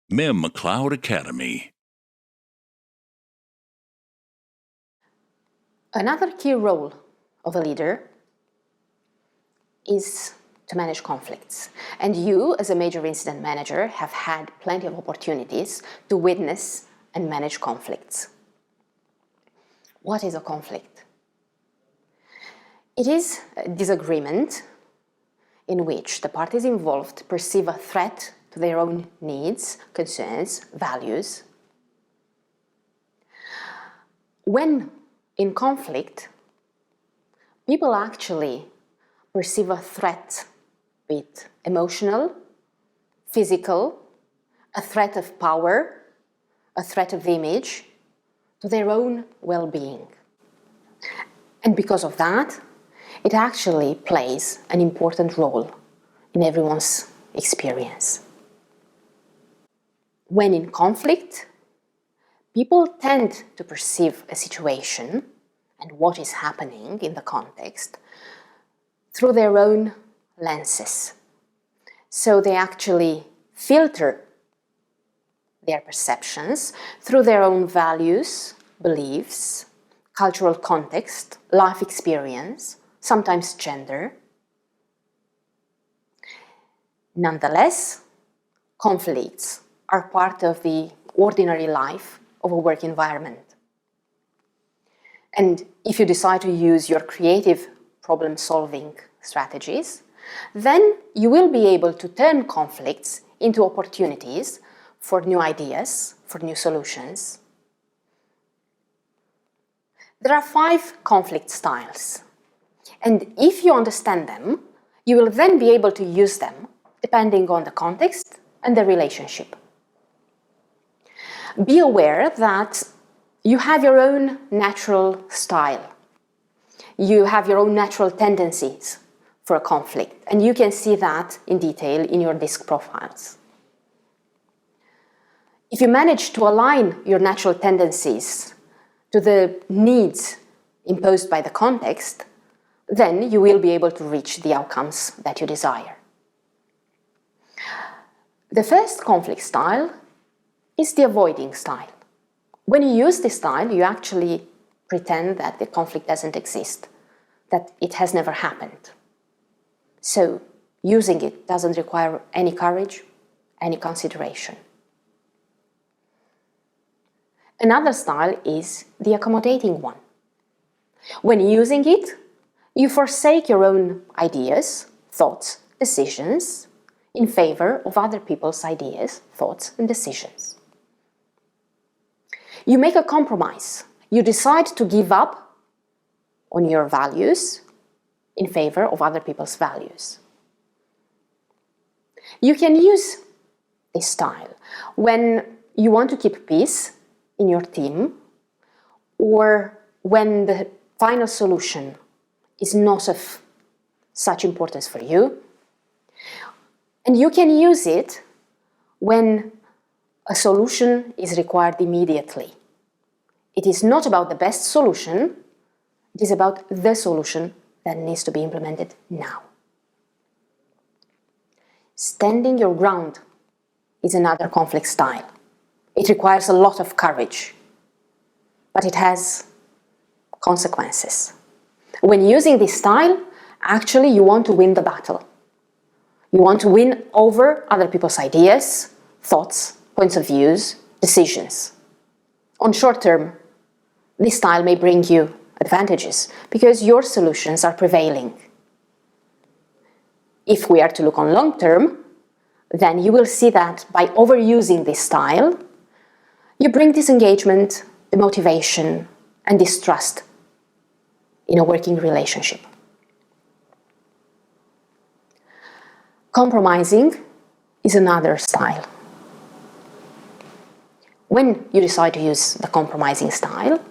MIM Cloud Academy. Another key role of a leader is to manage conflicts. And you, as a major incident manager, have had plenty of opportunities to witness and manage conflicts. What is a conflict? It is a disagreement in which the parties involved perceive a threat to their own needs, concerns, values. When in conflict, people actually perceive a threat, be it emotional, physical, a threat of power, a threat of image, to their own well-being. And because of that, it actually plays an important role in everyone's experience. When in conflict, people tend to perceive a situation and what is happening in the context through their own lenses. So they actually filter their perceptions through their own values, beliefs, cultural context, life experience, sometimes gender. Nonetheless, conflicts are part of the ordinary life of a work environment. And if you decide to use your creative problem-solving strategies, then you will be able to turn conflicts into opportunities for new ideas, for new solutions. There are 5 conflict styles, and if you understand them, you will then be able to use them depending on the context and the relationship. Be aware that you have your own natural style. You have your own natural tendencies for a conflict, and you can see that in detail in your disc profiles. If you manage to align your natural tendencies to the needs imposed by the context, then you will be able to reach the outcomes that you desire. The first conflict style is the avoiding style. When you use this style, you actually pretend that the conflict doesn't exist, that it has never happened. So using it doesn't require any courage, any consideration. Another style is the accommodating one. When using it, you forsake your own ideas, thoughts, decisions in favor of other people's ideas, thoughts, and decisions. You make a compromise. You decide to give up on your values in favor of other people's values. You can use this style when you want to keep peace in your team, or when the final solution is not of such importance for you. And you can use it when a solution is required immediately. It is not about the best solution, it is about the solution that needs to be implemented now. Standing your ground is another conflict style. It requires a lot of courage, but it has consequences. When using this style, actually you want to win the battle. You want to win over other people's ideas, thoughts, points of views, decisions. On short term, this style may bring you advantages because your solutions are prevailing. If we are to look on long term, then you will see that by overusing this style, you bring disengagement, demotivation, and distrust in a working relationship. Compromising is another style. When you decide to use the compromising style,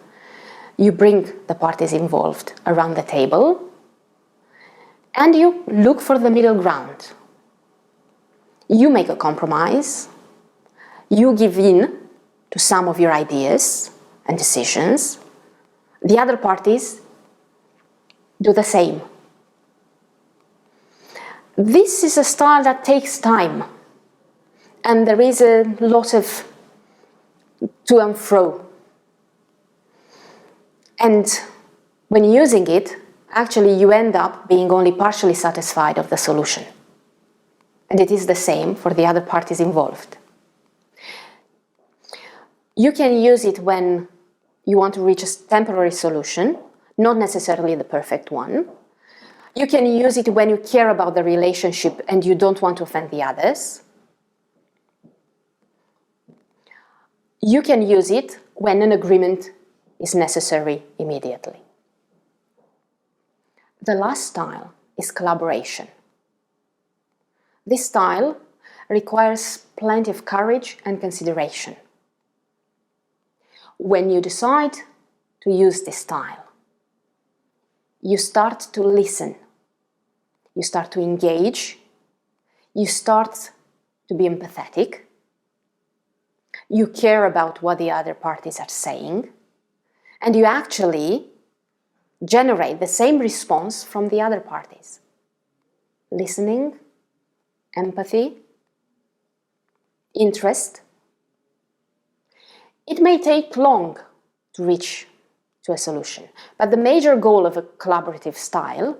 you bring the parties involved around the table and you look for the middle ground. You make a compromise, you give in to some of your ideas and decisions. The other parties do the same. This is a style that takes time, and there is a lot of to and fro. And when using it, actually you end up being only partially satisfied of the solution. And it is the same for the other parties involved. You can use it when you want to reach a temporary solution, not necessarily the perfect one. You can use it when you care about the relationship and you don't want to offend the others. You can use it when an agreement is necessary immediately. The last style is collaboration. This style requires plenty of courage and consideration. When you decide to use this style, you start to listen, you start to engage, you start to be empathetic, you care about what the other parties are saying, and you actually generate the same response from the other parties. Listening, empathy, interest. It may take long to reach to a solution, but the major goal of a collaborative style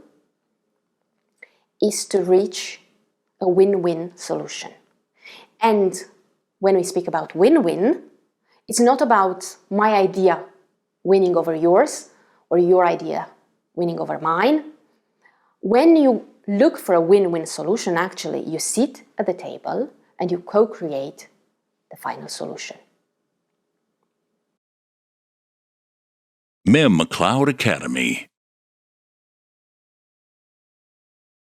is to reach a win-win solution. And when we speak about win-win, it's not about my idea winning over yours or your idea winning over mine. When you look for a win-win solution, actually, you sit at the table and you co-create the final solution. MIM Cloud Academy.